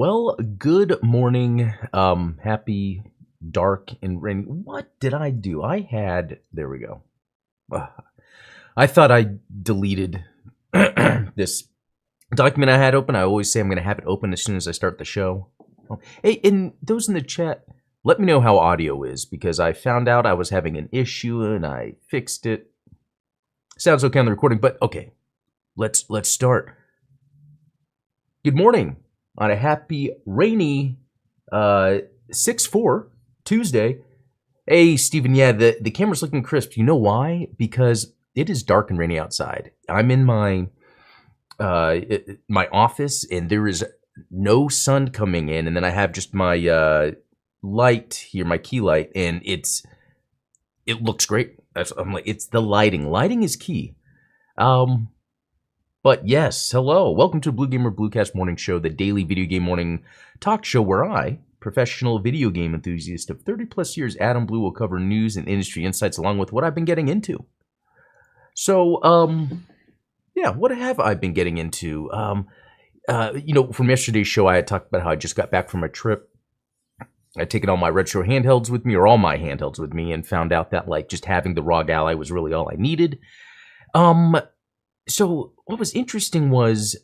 Well, good morning. Happy dark and rainy. What did I do? There we go. I thought I deleted this document I had open. I always say I'm going to have it open as soon as I start the show. Hey, and those in the chat, let me know how audio is, because I found out I was having an issue and I fixed it. Sounds okay on the recording, but okay. Let's start. Good morning on a happy rainy 6/4 Tuesday. Hey, Steven, yeah, the camera's looking crisp. You know why? Because it is dark and rainy outside. I'm in my office, and there is no sun coming in, and then I have just my light here, my key light, and it looks great. I'm like, it's the lighting. Lighting is key. But yes, hello. Welcome to BlueGamer Bluecast Morning Show, the daily video game morning talk show where I, professional video game enthusiast of 30 plus years, Adam Blue, will cover news and industry insights along with what I've been getting into. So, yeah, what have I been getting into? From yesterday's show, I had talked about how I just got back from a trip. I'd taken all my retro handhelds with me, or all my handhelds with me, and found out that, like, just having the ROG Ally was really all I needed. So what was interesting was,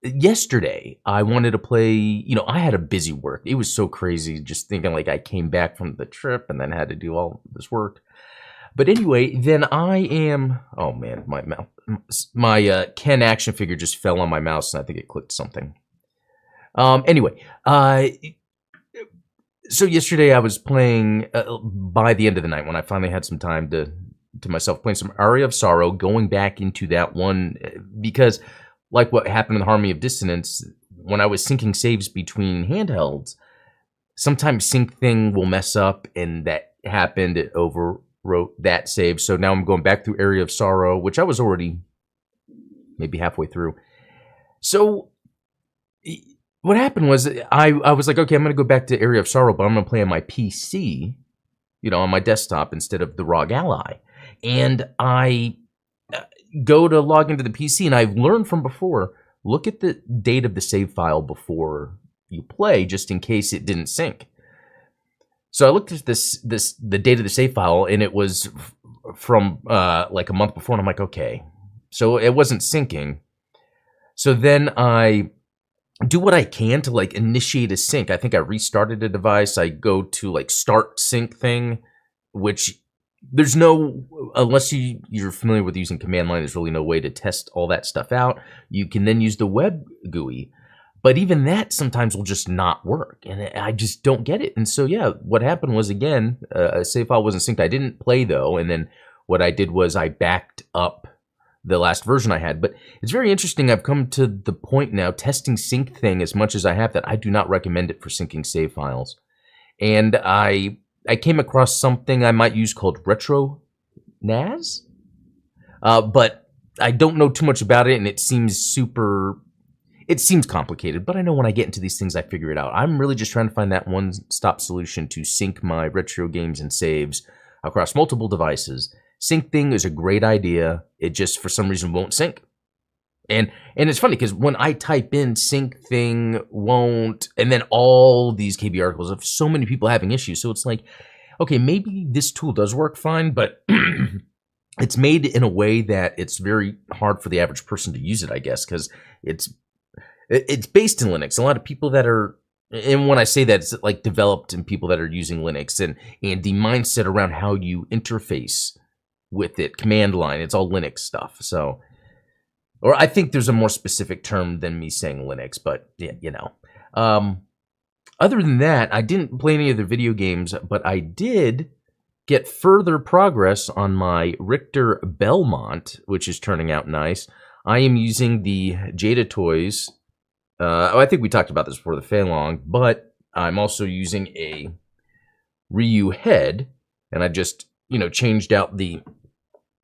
yesterday I wanted to play, I had a busy work. It was so crazy just thinking like I came back from the trip and then had to do all this work. But anyway, then oh man, my Ken action figure just fell on my mouse and I think it clicked something. So yesterday I was playing, by the end of the night when I finally had some time to myself, playing some Aria of Sorrow, going back into that one, because like what happened in the Harmony of Dissonance, when I was syncing saves between handhelds, sometimes sync thing will mess up, and that happened. It overwrote that save. So now I'm going back through Aria of Sorrow, which I was already maybe halfway through. So what happened was I was like, okay, I'm going to go back to Aria of Sorrow, but I'm going to play on my PC, on my desktop instead of the ROG Ally. And I go to log into the PC, and I've learned from before, look at the date of the save file before you play, just in case it didn't sync. So I looked at the date of the save file, and it was from like a month before, and I'm like, okay. So it wasn't syncing. So then I do what I can to like initiate a sync. I think I restarted a device. I go to like start sync thing, which there's no, unless you're familiar with using command line, there's really no way to test all that stuff out. You can then use the web GUI, but even that sometimes will just not work, and I just don't get it. And so yeah, what happened was, again, a save file wasn't synced. I didn't play though, and then what I did was I backed up the last version I had. But it's very interesting. I've come to the point now, testing sync thing as much as I have, that I do not recommend it for syncing save files. And I came across something I might use called Retro NAS, but I don't know too much about it, and it seems complicated, but I know when I get into these things, I figure it out. I'm really just trying to find that one-stop solution to sync my retro games and saves across multiple devices. Sync thing is a great idea. It just, for some reason, won't sync. And it's funny because when I type in sync thing won't, and then all these KB articles of so many people having issues. So it's like, okay, maybe this tool does work fine, but it's made in a way that it's very hard for the average person to use it, I guess, because it's based in Linux. A lot of people that are, and when I say that, it's like developed in people that are using Linux, and the mindset around how you interface with it, command line, it's all Linux stuff. So, or I think there's a more specific term than me saying Linux, but yeah, other than that, I didn't play any of the video games, but I did get further progress on my Richter Belmont, which is turning out nice. I am using the Jada Toys. I think we talked about this before, the Feilong, but I'm also using a Ryu head, and I just, changed out the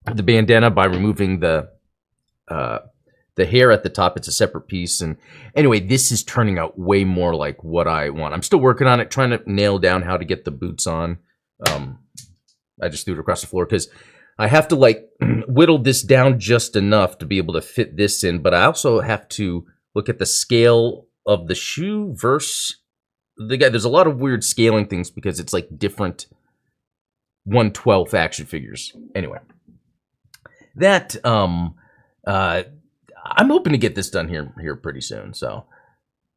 bandana by removing the hair at the top. It's a separate piece. And anyway, this is turning out way more like what I want. I'm still working on it, trying to nail down how to get the boots on. I just threw it across the floor because I have to like whittle this down just enough to be able to fit this in, but I also have to look at the scale of the shoe versus the guy. There's a lot of weird scaling things because it's like different 1/12 action figures. Anyway, that I'm hoping to get this done here pretty soon. So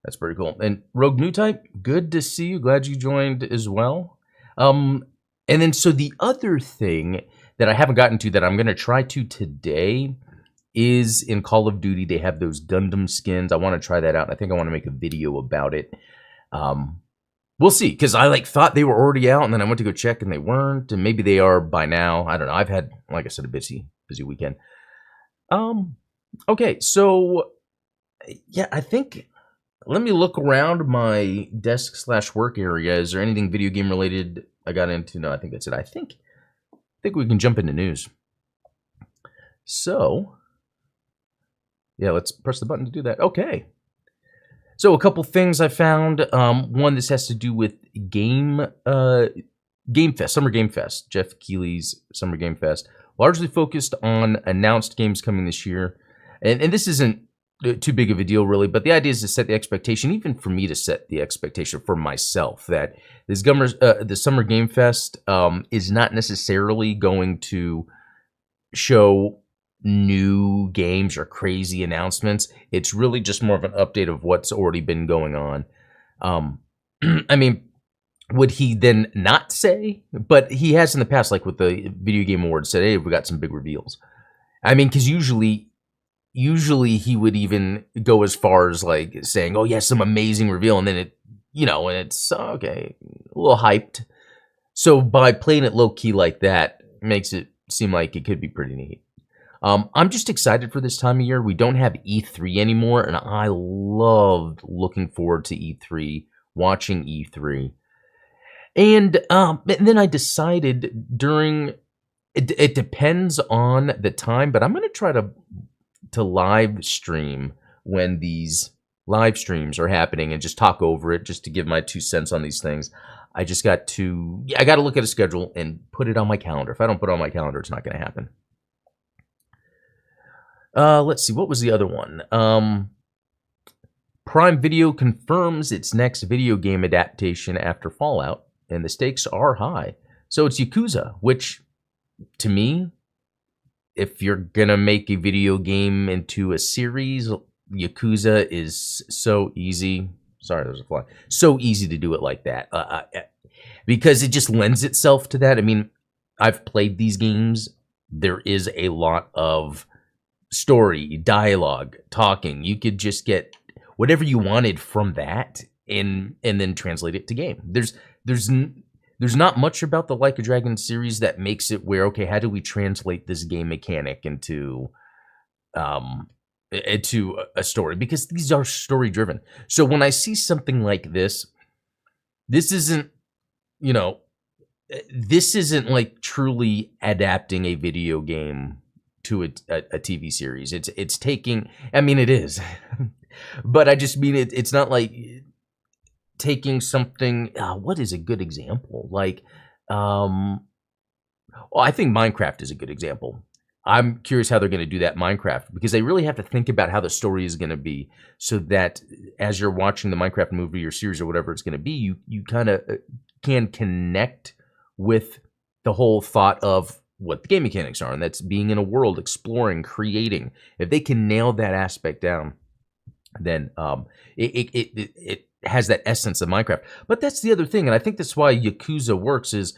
that's pretty cool. And Rogue New Type, good to see you. Glad you joined as well. And then so the other thing that I haven't gotten to that I'm going to try to today is in Call of Duty. They have those Gundam skins. I want to try that out. I think I want to make a video about it. We'll see, because I thought they were already out, and then I went to go check, and they weren't, and maybe they are by now. I don't know. I've had, like I said, a busy weekend. Okay, so yeah, I think let me look around my desk/work area. Is there anything video game related I got into? No, I think that's it. I think we can jump into news. So yeah, let's press the button to do that. Okay. So a couple things I found. One, this has to do with Game Fest, Summer Game Fest, Jeff Keighley's Summer Game Fest, largely focused on announced games coming this year. And this isn't too big of a deal, really, but the idea is to set the expectation, even for me to set the expectation for myself, that the Summer Game Fest is not necessarily going to show new games or crazy announcements. It's really just more of an update of what's already been going on. I mean, would he then not say? But he has in the past, like with the Video Game Awards, said, hey, we got some big reveals. I mean, because usually he would even go as far as like saying, oh yeah, some amazing reveal, and then and it's okay, a little hyped. So by playing it low key like that, makes it seem like it could be pretty neat. I'm just excited for this time of year. We don't have E3 anymore, and I loved looking forward to E3, watching E3. And then I decided it depends on the time, but I'm going to try to live stream when these live streams are happening and just talk over it, just to give my 2 cents on these things. I got to look at a schedule and put it on my calendar. If I don't put it on my calendar, it's not going to happen. Let's see, what was the other one? Prime Video confirms its next video game adaptation after Fallout, and the stakes are high. So it's Yakuza, which, to me, if you're gonna make a video game into a series, Yakuza is so easy. Sorry, there's a fly. So easy to do it like that. Because it just lends itself to that. I mean, I've played these games. There is a lot of story, dialogue, talking. You could just get whatever you wanted from that and then translate it to game. There's not much about the Like a Dragon series that makes it where, okay, how do we translate this game mechanic into a story? Because these are story driven. So when I see something like this isn't like truly adapting a video game to a TV series. It's taking, I mean, it is, but I just mean it's not like taking something. What is a good example? Like, well, I think Minecraft is a good example. I'm curious how they're going to do that Minecraft, because they really have to think about how the story is going to be, so that as you're watching the Minecraft movie or series or whatever it's going to be, you kind of can connect with the whole thought of what the game mechanics are, and that's being in a world, exploring, creating. If they can nail that aspect down, then it has that essence of Minecraft. But that's the other thing, and I think that's why Yakuza works, is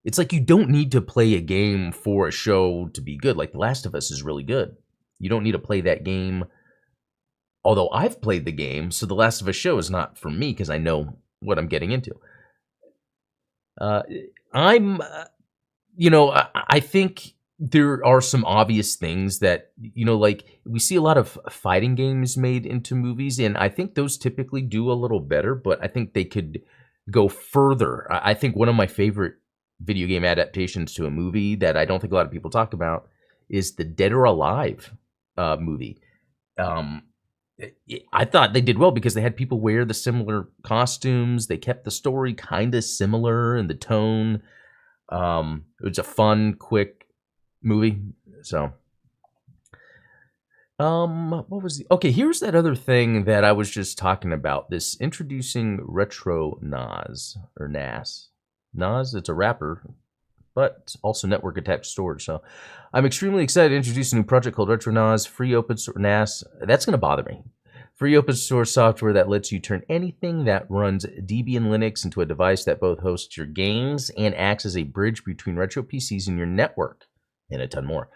it's like you don't need to play a game for a show to be good. Like The Last of Us is really good. You don't need to play that game. Although I've played the game, so The Last of Us show is not for me because I know what I'm getting into. I think there are some obvious things that, like we see a lot of fighting games made into movies, and I think those typically do a little better, but I think they could go further. I think one of my favorite video game adaptations to a movie that I don't think a lot of people talk about is the Dead or Alive movie. I thought they did well because they had people wear the similar costumes. They kept the story kind of similar in the tone. It was a fun, quick movie. So, What was the... Okay, here's that other thing that I was just talking about. This introducing Retro NAS, or NAS. NAS, it's a wrapper, but also network attached storage. So I'm extremely excited to introduce a new project called Retro NAS, free open source NAS. That's going to bother me. Free open source software that lets you turn anything that runs Debian Linux into a device that both hosts your games and acts as a bridge between retro PCs and your network, and a ton more.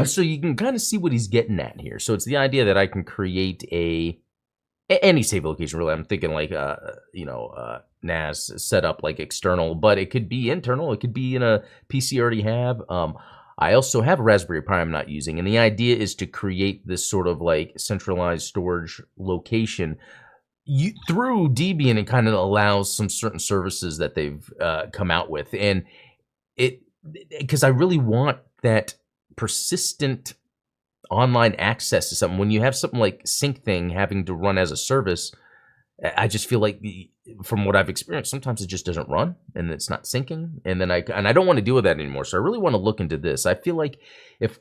So you can kind of see what he's getting at here. So it's the idea that I can create any save location, really. I'm thinking like, NAS set up like external, but it could be internal. It could be in a PC I already have. I also have a Raspberry Pi I'm not using, and the idea is to create this sort of like centralized storage location through Debian. It kind of allows some certain services that they've come out with, and because I really want that persistent online access to something. When you have something like SyncThing having to run as a service, I just feel like from what I've experienced, sometimes it just doesn't run and it's not syncing, and then I don't want to deal with that anymore. So I really want to look into this. I feel like if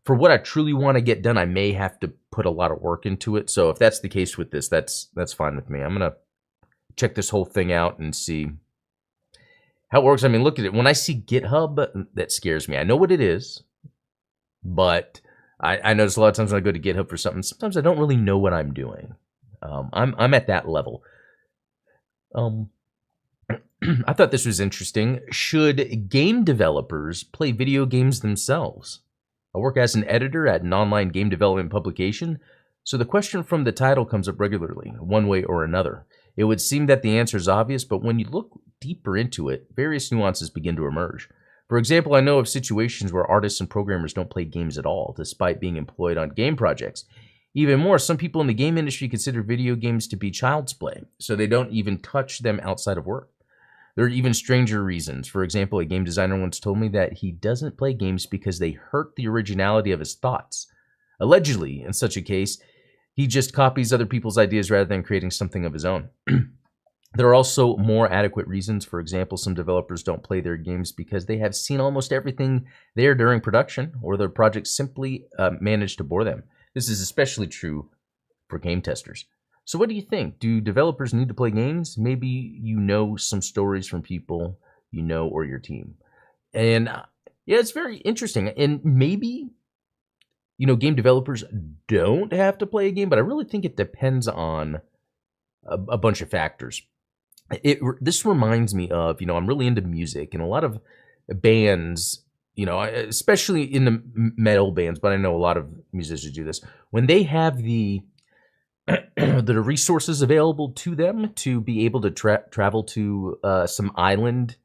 for what I truly want to get done, I may have to put a lot of work into it. So if that's the case with this, that's fine with me. I'm gonna check this whole thing out and see how it works. I mean, look at it. When I see GitHub, that scares me. I know what it is, but I notice a lot of times when I go to GitHub for something, sometimes I don't really know what I'm doing. I'm at that level. I thought this was interesting. Should game developers play video games themselves? I work as an editor at an online game development publication, so the question from the title comes up regularly, one way or another. It would seem that the answer is obvious, but when you look deeper into it, various nuances begin to emerge. For example, I know of situations where artists and programmers don't play games at all, despite being employed on game projects. Even more, some people in the game industry consider video games to be child's play, so they don't even touch them outside of work. There are even stranger reasons. For example, a game designer once told me that he doesn't play games because they hurt the originality of his thoughts. Allegedly, in such a case, he just copies other people's ideas rather than creating something of his own. There are also more adequate reasons. For example, some developers don't play their games because they have seen almost everything there during production, or their projects simply manage to bore them. This is especially true for game testers. So what do you think? Do developers need to play games? Maybe you know some stories from people you know or your team. And yeah, it's very interesting. And maybe, game developers don't have to play a game, but I really think it depends on a bunch of factors. This reminds me of, I'm really into music, and a lot of bands, especially in the metal bands, but I know a lot of musicians do this. When they have the resources available to them to be able to travel to some island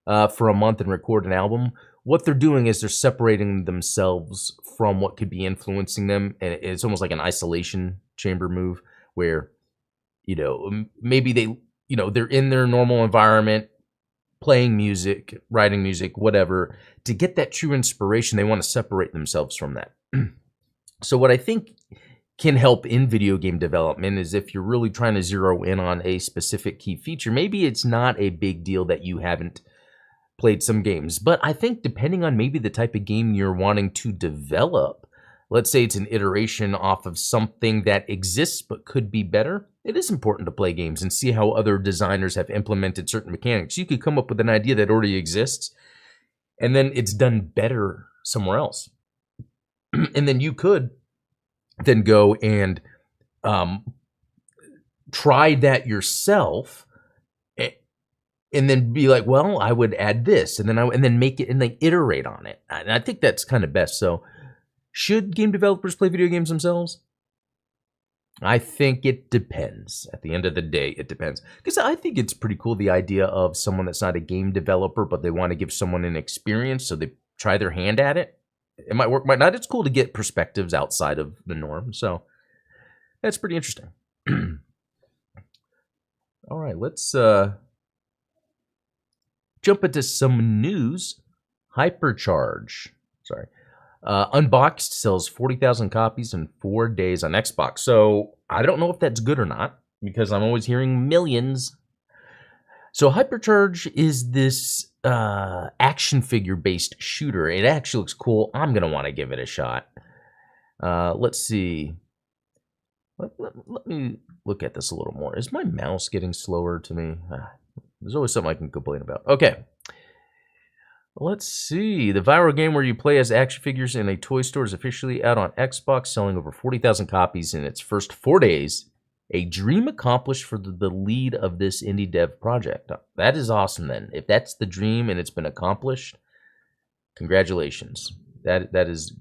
for a month and record an album, what they're doing is they're separating themselves from what could be influencing them, and it's almost like an isolation chamber move where, maybe they're in their normal environment, playing music, writing music, whatever. To get that true inspiration, they want to separate themselves from that. So what I think can help in video game development is if you're really trying to zero in on a specific key feature, maybe it's not a big deal that you haven't played some games. But I think depending on maybe the type of game you're wanting to develop, let's say it's an iteration off of something that exists but could be better, it is important to play games and see how other designers have implemented certain mechanics. You could come up with an idea that already exists, and then it's done better somewhere else. And then you could then go and try that yourself, and then be like, well, I would add this, and then make it, and then iterate on it. And I think that's kind of best. So should game developers play video games themselves? I think it depends. At the end of the day, it depends. Because I think it's pretty cool, the idea of someone that's not a game developer, but they want to give someone an experience, so they try their hand at it. It might work, might not. It's cool to get perspectives outside of the norm. So that's pretty interesting. All right, let's jump into some news. Hypercharge. Unboxed sells 40,000 copies in 4 days on Xbox. So I don't know if that's good or not, because I'm always hearing millions. So Hypercharge is this action figure based shooter. It actually looks cool. I'm going to want to give it a shot. Let's see. Let me look at this a little more. Is my mouse getting slower to me? There's always something I can complain about. Okay. Let's see. The viral game where you play as action figures in a toy store is officially out on Xbox, selling over 40,000 copies in its first 4 days. A dream accomplished for the lead of this indie dev project. That is awesome then. If that's the dream and it's been accomplished, congratulations. That is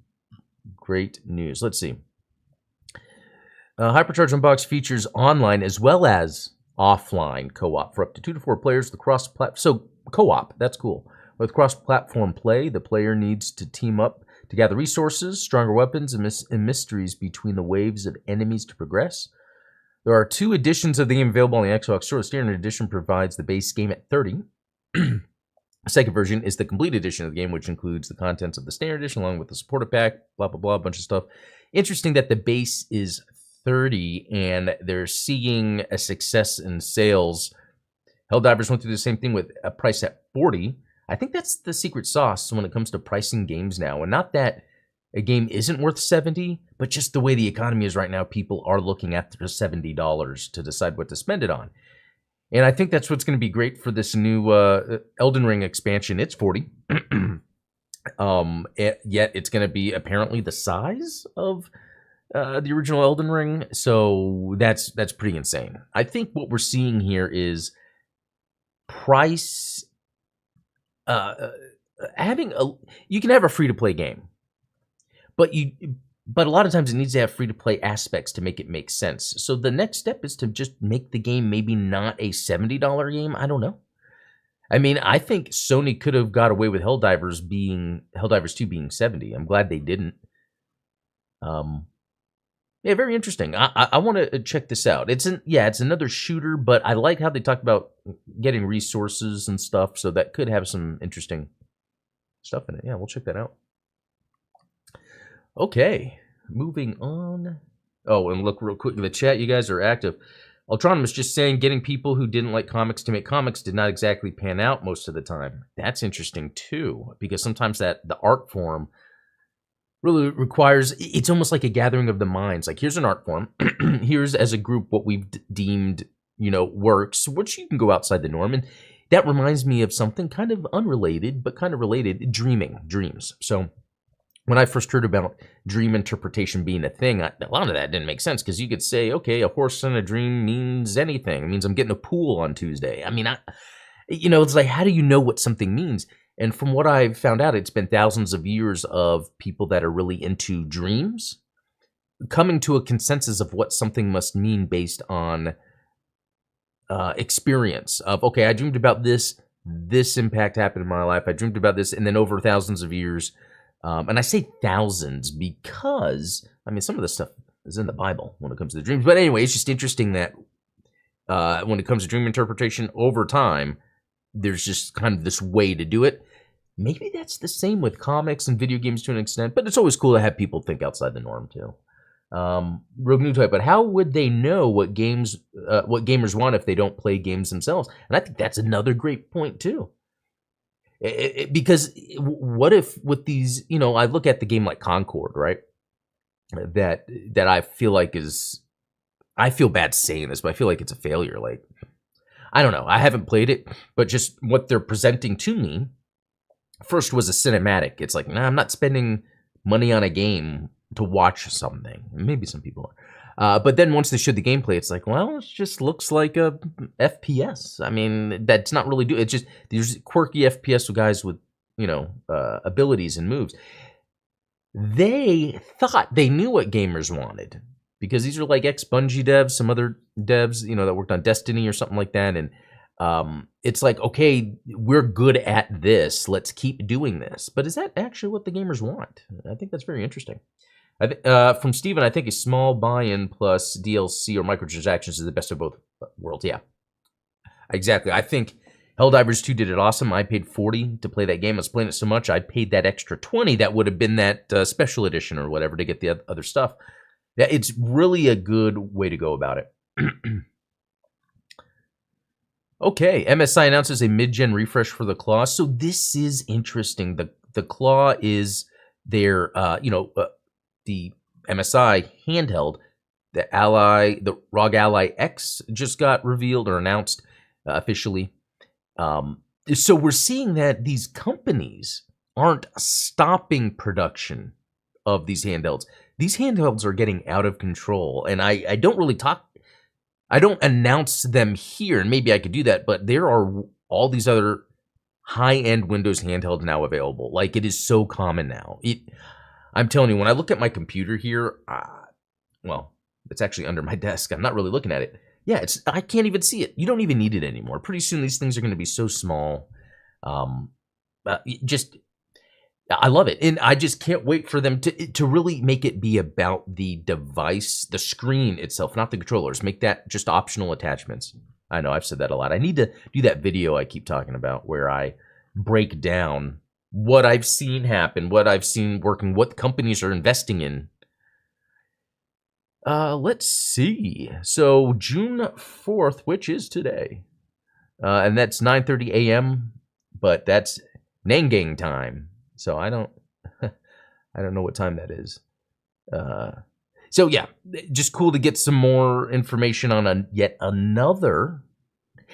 great news. Let's see. Hypercharge Unbox features online as well as offline co-op for up to 2 to 4 players. The so co-op, that's cool. With cross-platform play, the player needs to team up to gather resources, stronger weapons, and mysteries between the waves of enemies to progress. There are 2 editions of the game available on the Xbox Store. The standard edition provides the base game at $30. The second version is the complete edition of the game, which includes the contents of the standard edition along with the supporter pack, blah, blah, blah, a bunch of stuff. Interesting that the base is $30 and they're seeing a success in sales. Helldivers went through the same thing with a price at $40. I think that's the secret sauce when it comes to pricing games now. And not that a game isn't worth $70, but just the way the economy is right now, people are looking at the $70 to decide what to spend it on. And I think that's what's going to be great for this new Elden Ring expansion. It's $40. Yet it's going to be apparently the size of the original Elden Ring. So that's pretty insane. I think what we're seeing here is price... you can have a free-to-play game, but a lot of times it needs to have free-to-play aspects to make it make sense. So the next step is to just make the game maybe not a $70 game. I don't know. I mean, I think Sony could have got away with Helldivers 2 being $70. I'm glad they didn't. Yeah, very interesting. I want to check this out. It's another shooter, but I like how they talk about getting resources and stuff, so that could have some interesting stuff in it. Yeah, we'll check that out. Okay, moving on. Oh, and look real quick in the chat, you guys are active. Ultronymous just saying getting people who didn't like comics to make comics did not exactly pan out most of the time. That's interesting too, because sometimes the art form really requires, it's almost like a gathering of the minds. Like, here's an art form. Here's, as a group, what we've deemed, works, which you can go outside the norm. And that reminds me of something kind of unrelated, but kind of related, dreams. So when I first heard about dream interpretation being a thing, a lot of that didn't make sense, because you could say, okay, a horse in a dream means anything. It means I'm getting a pool on Tuesday. I mean, it's like, how do you know what something means? And from what I've found out, it's been thousands of years of people that are really into dreams coming to a consensus of what something must mean based on experience of, okay, I dreamed about this impact happened in my life. I dreamed about this, and then over thousands of years, and I say thousands because, I mean, some of this stuff is in the Bible when it comes to dreams. But anyway, it's just interesting that when it comes to dream interpretation over time, there's just kind of this way to do it. Maybe that's the same with comics and video games to an extent, but it's always cool to have people think outside the norm too. Rogue New Type, but how would they know what gamers want if they don't play games themselves? And I think that's another great point too. Because what if with these, I look at the game like Concord, right? That I feel like I feel bad saying this, but I feel like it's a failure. Like, I don't know. I haven't played it, but just what they're presenting to me first was a cinematic. It's like, nah, I'm not spending money on a game to watch something. Maybe some people are. But then once they showed the gameplay, it's like, well, it just looks like a FPS. I mean, that's not really it's just these quirky FPS guys with, abilities and moves. They thought they knew what gamers wanted, because these are like ex-Bungie devs, some other devs, that worked on Destiny or something like that. And it's like, okay, we're good at this. Let's keep doing this. But is that actually what the gamers want? I think that's very interesting. From Steven, I think a small buy-in plus DLC or microtransactions is the best of both worlds. Yeah, exactly. I think Helldivers 2 did it awesome. I paid $40 to play that game. I was playing it so much, I paid that extra $20 that would have been that special edition or whatever to get the other stuff. Yeah, it's really a good way to go about it. Okay, MSI announces a mid-gen refresh for the Claw. So this is interesting. The Claw is their, the MSI handheld, the ROG Ally X just got revealed or announced officially. So we're seeing that these companies aren't stopping production of these handhelds. These handhelds are getting out of control, and I don't announce them here, and maybe I could do that, but there are all these other high-end Windows handhelds now available. Like, it is so common now. I'm telling you, when I look at my computer here, well, it's actually under my desk. I'm not really looking at it. Yeah, I can't even see it. You don't even need it anymore. Pretty soon, these things are going to be so small. I love it, and I just can't wait for them to really make it be about the device, the screen itself, not the controllers. Make that just optional attachments. I know I've said that a lot. I need to do that video I keep talking about where I break down what I've seen happen, what I've seen working, what companies are investing in. Let's see. So June 4th, which is today, and that's 9:30 a.m., but that's Nangang time. So I don't know what time that is. So yeah, just cool to get some more information on yet another.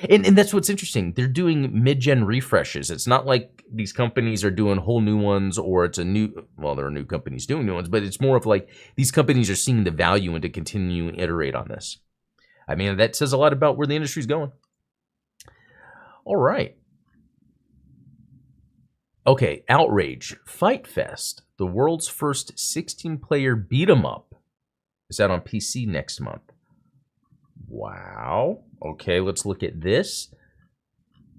And that's what's interesting. They're doing mid-gen refreshes. It's not like these companies are doing whole new ones, or it's there are new companies doing new ones, but it's more of like these companies are seeing the value and to continue and iterate on this. I mean, that says a lot about where the industry's going. All right. Okay, Outrage Fight Fest, the world's first 16-player beat-em-up, is out on PC next month. Wow. Okay, let's look at this.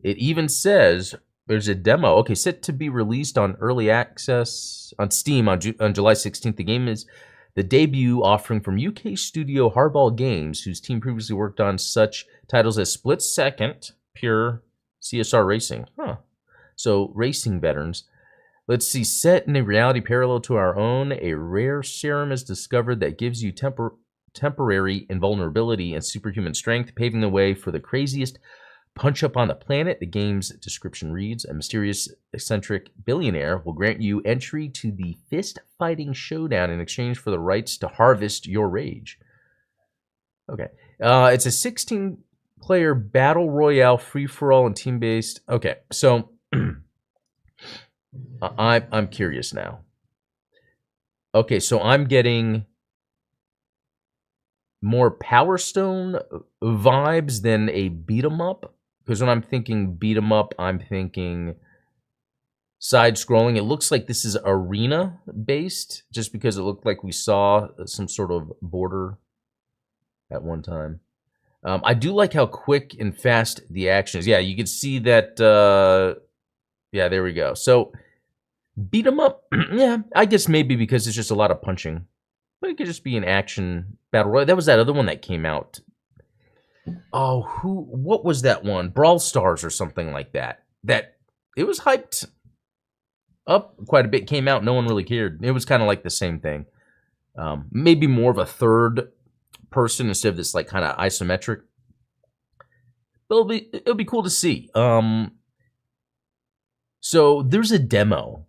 It even says there's a demo. Okay, set to be released on early access on Steam on July 16th. The game is the debut offering from UK studio Hardball Games, whose team previously worked on such titles as Split Second, Pure, CSR Racing. Huh. So, racing veterans. Let's see. Set in a reality parallel to our own, a rare serum is discovered that gives you temporary invulnerability and superhuman strength, paving the way for the craziest punch-up on the planet. The game's description reads, a mysterious, eccentric billionaire will grant you entry to the fist-fighting showdown in exchange for the rights to harvest your rage. Okay. It's a 16-player battle royale, free-for-all, and team-based. Okay, so I'm curious now. Okay, so I'm getting more Power Stone vibes than a beat 'em up, because when I'm thinking beat 'em up, I'm thinking side scrolling. It looks like this is arena based, just because it looked like we saw some sort of border at one time. I do like how quick and fast the action is. Yeah, you can see that. Yeah, there we go. So, beat 'em up. Yeah, I guess maybe because it's just a lot of punching. But it could just be an action battle royale. That was that other one that came out. Oh, what was that one? Brawl Stars or something like that. It was hyped up quite a bit. Came out, no one really cared. It was kind of like the same thing. Maybe more of a third person instead of this like kind of isometric. But it'll be cool to see. So there's a demo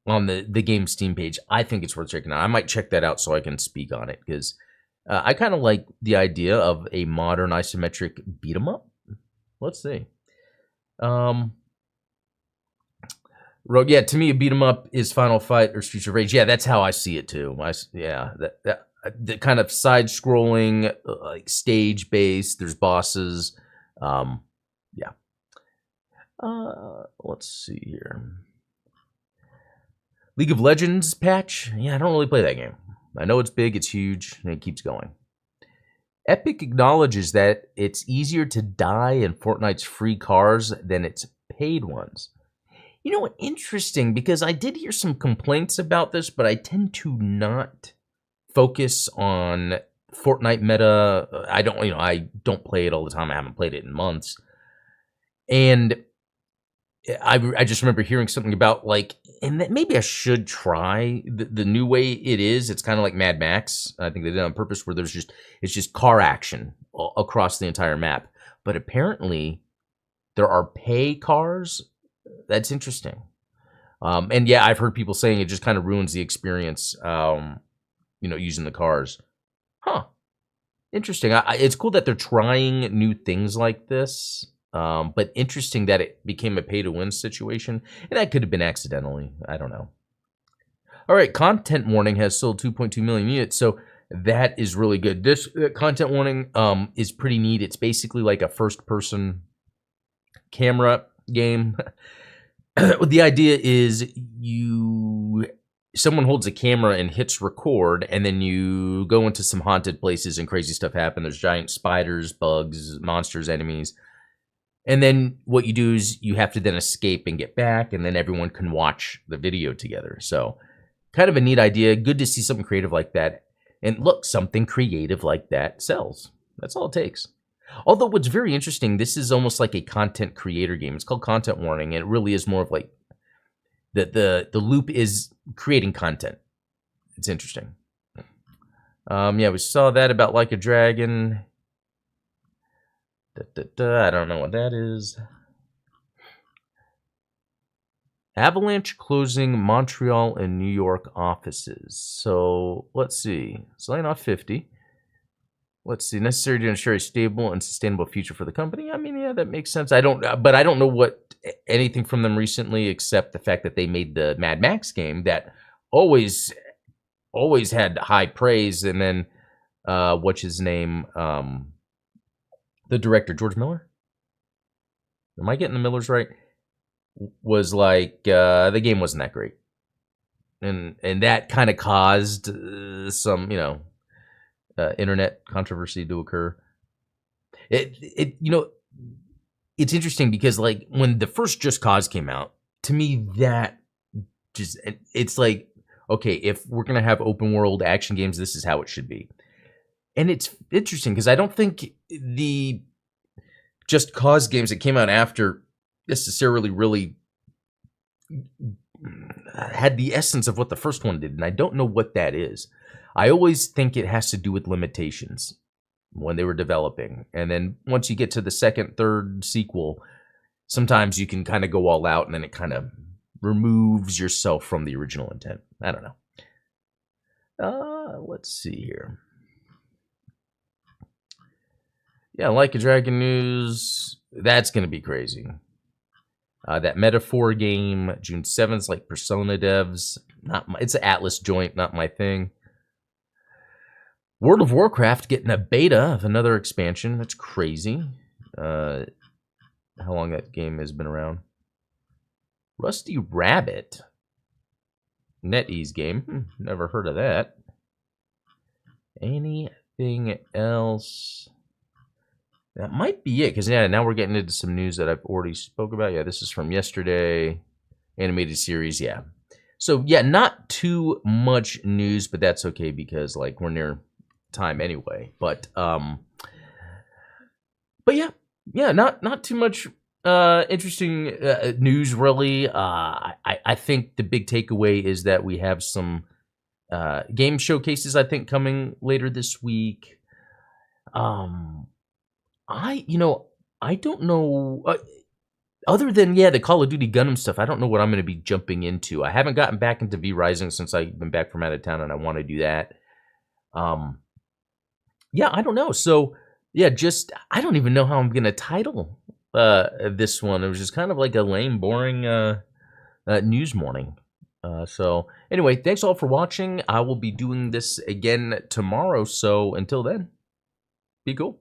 on the game Steam page. I think it's worth checking out. I might check that out so I can speak on it, because I kind of like the idea of a modern isometric beat 'em up. Let's see. Rogue, yeah, to me, a beat 'em up is Final Fight or Streets of Rage. Yeah, that's how I see it too. The kind of side scrolling, like stage based. There's bosses. Yeah. Let's see here. League of Legends patch. Yeah, I don't really play that game. I know it's big, it's huge, and it keeps going. Epic acknowledges that it's easier to die in Fortnite's free cars than its paid ones. You know what? Interesting, because I did hear some complaints about this, but I tend to not focus on Fortnite meta. I don't play it all the time. I haven't played it in months. And I just remember hearing something about and that maybe I should try the new way it is. It's kind of like Mad Max. I think they did it on purpose, where it's just car action across the entire map. But apparently there are pay cars. That's interesting. And yeah, I've heard people saying it just kind of ruins the experience. using the cars. Huh. Interesting. It's cool that they're trying new things like this, but interesting that it became a pay-to-win situation, and that could have been accidentally. I don't know. All right, Content Warning has sold 2.2 million units, so that is really good. This Content Warning is pretty neat. It's basically like a first-person camera game. The idea is someone holds a camera and hits record, and then you go into some haunted places and crazy stuff happens. There's giant spiders, bugs, monsters, enemies. And then what you do is you have to then escape and get back, and then everyone can watch the video together. So kind of a neat idea. Good to see something creative like that. And look, something creative like that sells. That's all it takes. Although what's very interesting, this is almost like a content creator game. It's called Content Warning, and it really is more of like the loop is creating content. It's interesting. Yeah, we saw that about Like a Dragon. I don't know what that is. Avalanche closing Montreal and New York offices. So let's see. It's laying off 50. Let's see. Necessary to ensure a stable and sustainable future for the company. I mean, yeah, that makes sense. I don't know anything from them recently except the fact that they made the Mad Max game that always had high praise. And then what's his name? The director, George Miller. Am I getting the Millers right? Was like the game wasn't that great, and that kind of caused some internet controversy to occur. It's interesting because like when the first Just Cause came out, to me that just it's like, okay, if we're gonna have open world action games, this is how it should be. And it's interesting because I don't think the Just Cause games that came out after necessarily really had the essence of what the first one did, and I don't know what that is. I always think it has to do with limitations when they were developing, and then once you get to the second, third sequel, sometimes you can kind of go all out, and then it kind of removes yourself from the original intent. I don't know. Let's see here. Yeah, Like a Dragon news. That's going to be crazy. That Metaphor game, June 7th, like Persona devs. It's an Atlas joint, not my thing. World of Warcraft getting a beta of another expansion. That's crazy. How long that game has been around. Rusty Rabbit. NetEase game. Never heard of that. Anything else? That might be it, because yeah, now we're getting into some news that I've already spoke about. Yeah, this is from yesterday. Animated series, yeah. So yeah, not too much news, but that's okay because like we're near time anyway. But yeah, not too much interesting news really. I think the big takeaway is that we have some game showcases I think coming later this week. I don't know. Other than the Call of Duty Gundam stuff, I don't know what I'm going to be jumping into. I haven't gotten back into V Rising since I've been back from out of town, and I want to do that. I don't know. So just I don't even know how I'm going to title this one. It was just kind of like a lame, boring news morning. So anyway, thanks all for watching. I will be doing this again tomorrow. So until then, be cool.